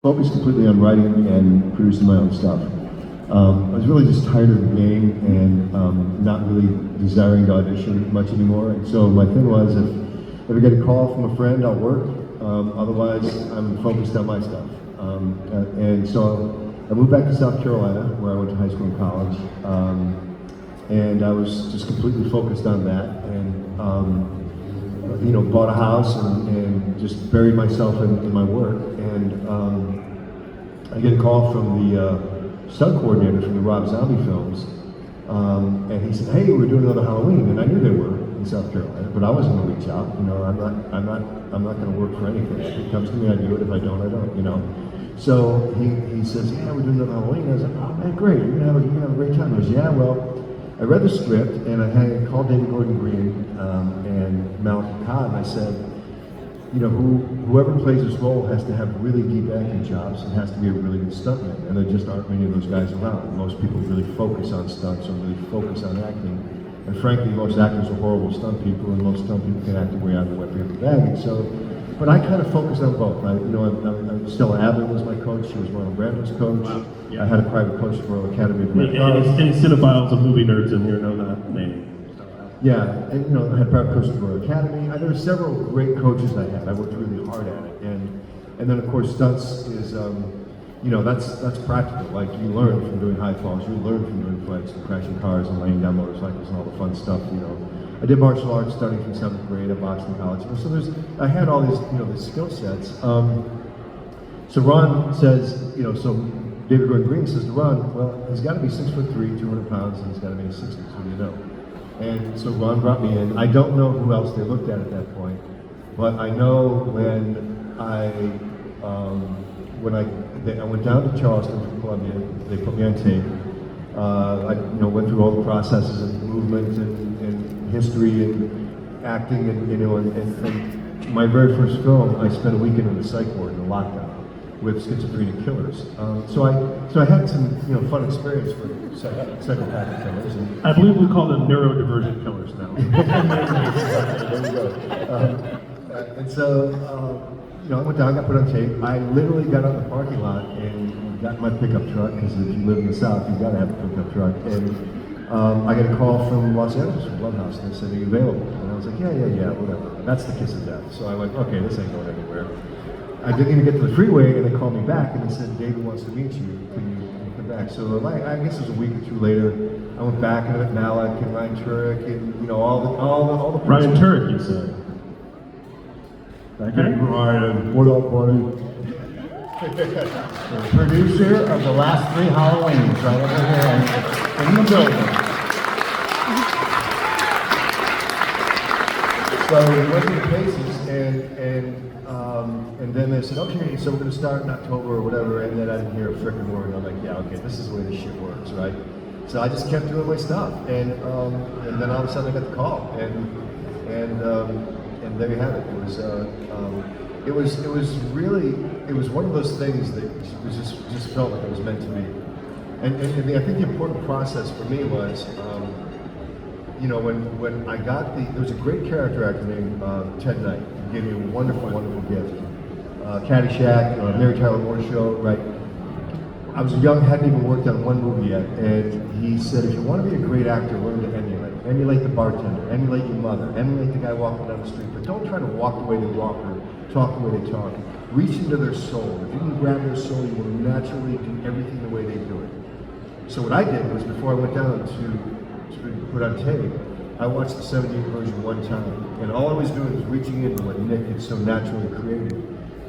focused completely on writing and producing my own stuff. I was really just tired of the game and not really desiring to audition much anymore. And so my thing was, if I get a call from a friend, I'll work. Otherwise, I'm focused on my stuff. And so I moved back to South Carolina, where I went to high school and college. And I was just completely focused on that. And bought a house and just buried myself in my work. And I get a call from the stunt coordinator from the Rob Zombie films, and he said, "Hey, we're doing another Halloween," and I knew they were in South Carolina, but I wasn't going to reach out. I'm not going to work for anything. If it comes to me, I do it. If I don't, I don't. So he says, "Yeah, we're doing another Halloween." And I was like, "Oh man, great! You're gonna have a great time." He goes, "Yeah, well." I read the script and I had called David Gordon Green and Malcolm Cobb, and I said, whoever plays this role has to have really deep acting chops and has to be a really good stuntman, and there just aren't many of those guys around. Most people really focus on stunts or really focus on acting, and frankly, most actors are horrible stunt people, and most stunt people can act their way out of the wet paper bag. And so, but I kind of focused on both. Stella Adler was my coach. She was Marlon Brando's coach. Wow. Yeah. I had a private coach for Royal Academy of Any cinephiles and movie nerds in here know that name. Yeah, and I had a private coach for Royal Academy. There were several great coaches I had. I worked really hard at it, and then of course stunts is that's practical. Like you learn from doing high falls, you learn from doing flips and crashing cars and laying down motorcycles and all the fun stuff. I did martial arts starting from 7th grade. I boxed in college. So I had all these these skill sets. So Ron says, so David Gordon Green says to Ron, well, he's got to be 6'3", 200 pounds, and he's got to be in 60s. What do you know? And so Ron brought me in. I don't know who else they looked at that point, but I know when I went down to Charleston from Columbia, they put me on tape. I went through all the processes of movement and history and acting and my very first film, I spent a weekend in the psych ward in a lockdown with schizophrenic killers. So I had some fun experience with psychopathic killers. And I believe we call them neurodivergent killers now. there you go. And so I went down, got put on tape. I literally got out of the parking lot and got in my pickup truck, because if you live in the South, you've got to have a pickup truck. And I got a call from Los Angeles, from Blumhouse, and they said, "Are you available?" And I was like, yeah, whatever. That's the kiss of death. So I went, okay, this ain't going anywhere. I didn't even get to the freeway, and they called me back, and they said, "David wants to meet you. Can you come back?" So I guess it was a week or two later. I went back and I met Malik and Ryan Turek and all the Ryan Turek, you said. Thank you, Ryan. What up, buddy? The producer of the last 3 Halloweens, right over here in the building. So we went through the paces, and then they said, "Okay, so we're going to start in October or whatever," and then I didn't hear a freaking word, and I'm like, "Yeah, okay, this is the way this shit works, right?" So I just kept doing my stuff, and then all of a sudden I got the call, and there you have it. It was one of those things that just felt like it was meant to be. And I think the important process for me was, when I got there was a great character actor named Ted Knight, who gave me a wonderful, wonderful gift. Caddyshack, Mary Tyler Moore Show, right? I was young, hadn't even worked on one movie yet, and he said, if you want to be a great actor, learn to emulate. Emulate the bartender, emulate your mother, emulate the guy walking down the street, but don't try to walk the way they walk or talk the way they talk. Reach into their soul. If you can grab their soul, you will naturally do everything the way they do it. So what I did was, before I went down to put on tape, I watched the 78 version one time, and all I was doing was reaching into what Nick had so naturally created.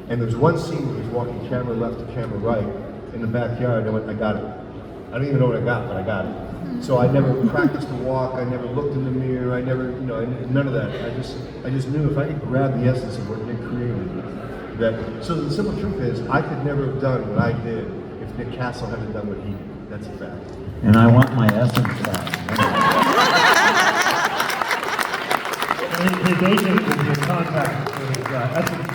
And there's one scene where he's walking camera left to camera right in the backyard, and I went, I got it. I don't even know what I got, but I got it. So I never practiced the walk, I never looked in the mirror, I never, none of that. I just knew if I could grab the essence of what Nick created, so the simple truth is, I could never have done what I did if Nick Castle hadn't done what he did. That's a fact. And I want my essence back. His agent was in contact with his essence